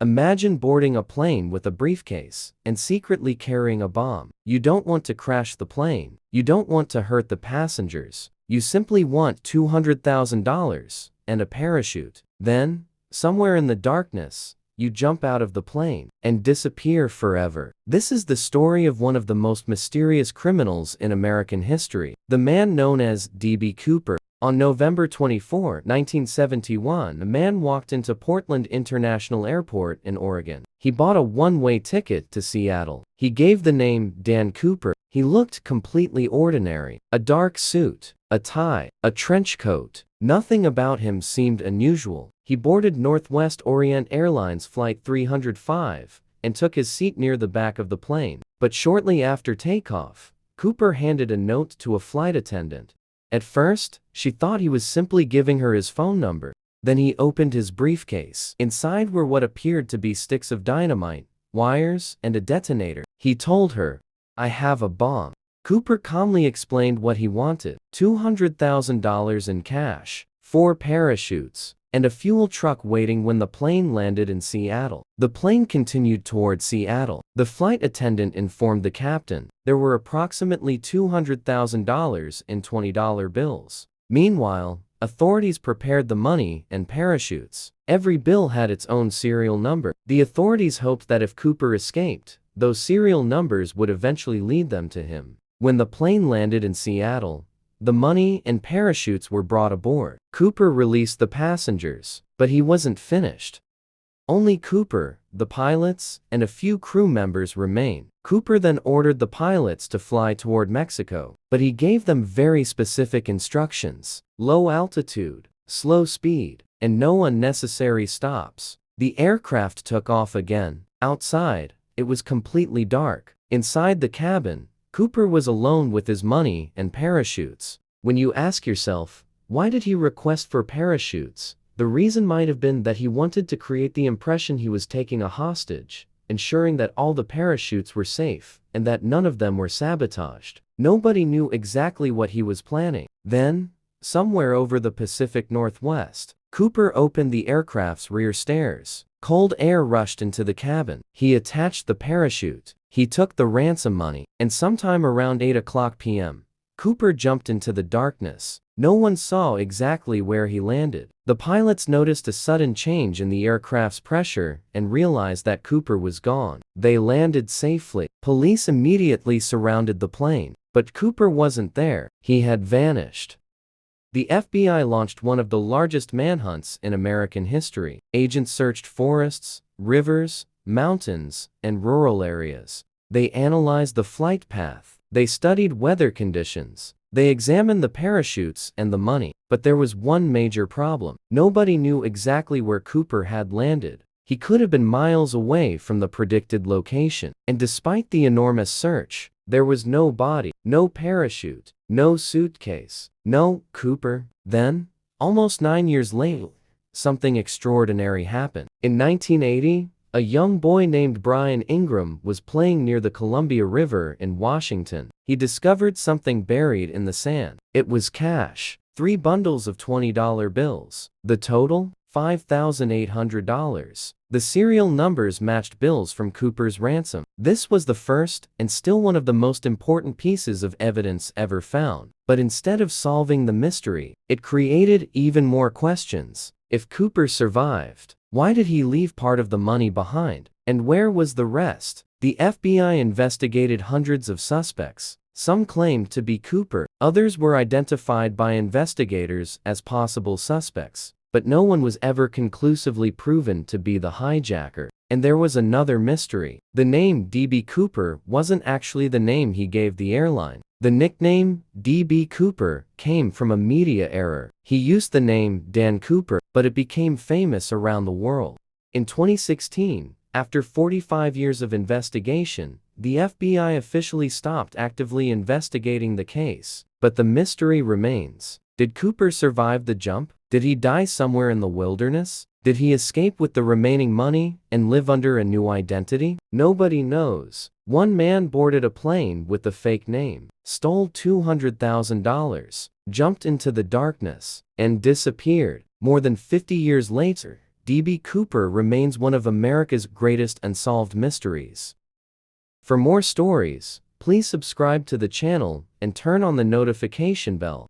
Imagine boarding a plane with a briefcase and secretly carrying a bomb. You don't want to crash the plane. You don't want to hurt the passengers. You simply want $200,000 and a parachute. Then, somewhere in the darkness, you jump out of the plane and disappear forever. This is the story of one of the most mysterious criminals in American history, the man known as D.B. Cooper. On November 24, 1971, a man walked into Portland International Airport in Oregon. He bought a one-way ticket to Seattle. He gave the name Dan Cooper. He looked completely ordinary. A dark suit, a tie, a trench coat. Nothing about him seemed unusual. He boarded Northwest Orient Airlines Flight 305 and took his seat near the back of the plane. But shortly after takeoff, Cooper handed a note to a flight attendant. At first, she thought he was simply giving her his phone number. Then he opened his briefcase. Inside were what appeared to be sticks of dynamite, wires, and a detonator. He told her, "I have a bomb." Cooper calmly explained what he wanted: $200,000 in cash, 4 parachutes, and a fuel truck waiting when the plane landed in Seattle. The plane continued toward Seattle. The flight attendant informed the captain there were approximately $200,000 in $20 bills. Meanwhile, authorities prepared the money and parachutes. Every bill had its own serial number. The authorities hoped that if Cooper escaped, those serial numbers would eventually lead them to him. When the plane landed in Seattle, the money and parachutes were brought aboard. Cooper released the passengers, but he wasn't finished. Only Cooper, the pilots, and a few crew members remained. Cooper then ordered the pilots to fly toward Mexico, but he gave them very specific instructions: low altitude, slow speed, and no unnecessary stops. The aircraft took off again. Outside, it was completely dark. Inside the cabin, Cooper was alone with his money and parachutes. When you ask yourself, why did he request for parachutes? The reason might have been that he wanted to create the impression he was taking a hostage, ensuring that all the parachutes were safe and that none of them were sabotaged. Nobody knew exactly what he was planning. Then, somewhere over the Pacific Northwest, Cooper opened the aircraft's rear stairs. Cold air rushed into the cabin. He attached the parachute. He took the ransom money, and sometime around 8 p.m., Cooper jumped into the darkness. No one saw exactly where he landed. The pilots noticed a sudden change in the aircraft's pressure and realized that Cooper was gone. They landed safely. Police immediately surrounded the plane, but Cooper wasn't there. He had vanished. The FBI launched one of the largest manhunts in American history. Agents searched forests, rivers, mountains, and rural areas. They analyzed the flight path. They studied weather conditions. They examined the parachutes and the money. But there was one major problem. Nobody knew exactly where Cooper had landed. He could have been miles away from the predicted location. And despite the enormous search, there was no body, no parachute, no suitcase, no Cooper. Then, almost 9 years later, something extraordinary happened. In 1980, a young boy named Brian Ingram was playing near the Columbia River in Washington. He discovered something buried in the sand. It was cash, 3 bundles of $20 bills. The total? $5,800. The serial numbers matched bills from Cooper's ransom. This was the first, and still one of the most important pieces of evidence ever found. But instead of solving the mystery, it created even more questions. If Cooper survived, why did he leave part of the money behind? And where was the rest? The FBI investigated hundreds of suspects. Some claimed to be Cooper. Others were identified by investigators as possible suspects. But no one was ever conclusively proven to be the hijacker. And there was another mystery. The name D.B. Cooper wasn't actually the name he gave the airline. The nickname, D.B. Cooper, came from a media error. He used the name Dan Cooper, but it became famous around the world. In 2016, after 45 years of investigation, the FBI officially stopped actively investigating the case. But the mystery remains. Did Cooper survive the jump? Did he die somewhere in the wilderness? Did he escape with the remaining money and live under a new identity? Nobody knows. One man boarded a plane with a fake name, stole $200,000, jumped into the darkness, and disappeared. More than 50 years later, D.B. Cooper remains one of America's greatest unsolved mysteries. For more stories, please subscribe to the channel and turn on the notification bell.